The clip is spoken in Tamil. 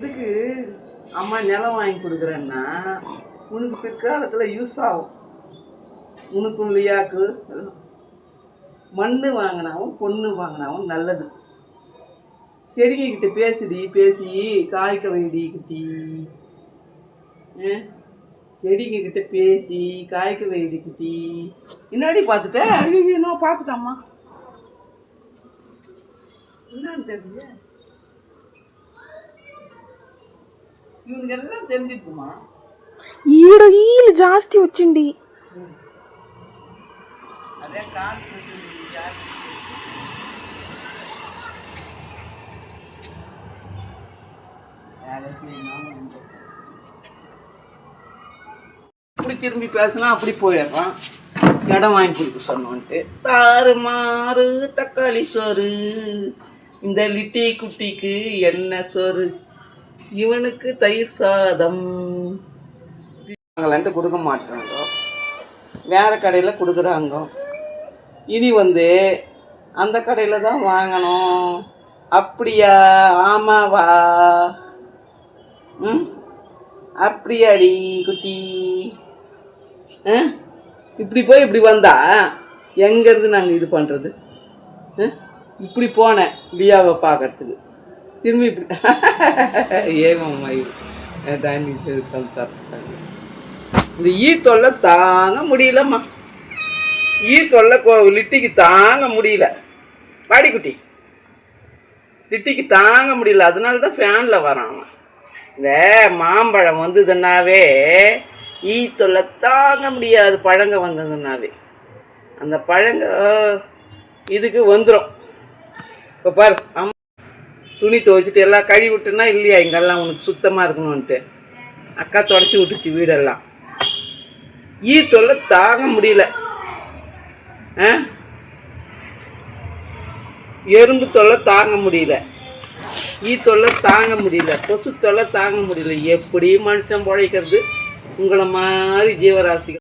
இதுக்கு அம்மா நிலம் வாங்கி கொடுக்குறேன்னா உனக்கு பிற்காலத்தில் யூஸ் ஆகும். உனக்கும் லியாக்கு மண் வாங்கினாவும் பொண்ணு வாங்கினாவும் நல்லது. செடிகிட்ட பேசி காய்க்க வைடி குட்டி. செடிகிட்ட பேசி காய்க்க வைடி குட்டி. முன்னாடி பார்த்துட்டேன். ஐயோ பார்த்துட்டாம்மா, என்னன்னு தெரியல. ఇవన్నెல்லாம் தெரிஞ்சிக்குமா? ఈడ ఈలు జాస్తి వచ్చింది. అదే కాల్ వచ్చింది జాస్తి. இப்படி திரும்பி பேசினா அப்படி போயிடுறான். இடம் வாங்கி கொடுக்க சொன்னோன்ட்டு தாறுமாறு தக்காளி சோறு. இந்த லிட்டி குட்டிக்கு என்ன சோறு, இவனுக்கு தயிர் சாதம். நாங்களான்ட்டு கொடுக்க மாட்டாங்க, வேறு கடையில் கொடுக்குறாங்க. இனி அந்த கடையில் தான் வாங்கணும். அப்படியா? ஆமாவா? அப்படியாடி குட்டி? இப்படி போய் இப்படி வந்தா எங்கேருந்து நாங்கள் இது பண்ணுறது? இப்படி போனேன் லியாவை பார்க்கறதுக்கு, திரும்பி இப்படி ஏமாம்மா இது தாண்டி சாப்பிட்டாங்க. இந்த தொல்லை தாங்க முடியலம்மா. தொல்லை லிட்டிக்கு தாங்க முடியல. வாடிக்குட்டி லிட்டிக்கு தாங்க முடியல. அதனால தான் ஃபேனில் வரான். இந்த மாம்பழம் வந்ததுன்னாவே தொல்லை தாங்க முடியாது. பழங்க வந்ததுன்னாவே அந்த பழங்க இதுக்கு வந்துடும். இப்போ பாரு, துணி துவைச்சிட்டு எல்லாம் கழுவி விட்டுனா இல்லையா, இங்கெல்லாம் உனக்கு சுத்தமாக இருக்கணும்ன்ட்டு அக்கா தொடச்சி விட்டுச்சு வீடெல்லாம். தொல்லை தாங்க முடியல. எறும்பு தொல்லை தாங்க முடியல, தொல்லை தாங்க முடியல, கொசு தொல்லை தாங்க முடியல. எப்படி மனுஷன் பிழைக்கிறது? உங்களை மாதிரி ஜீவராசிகள்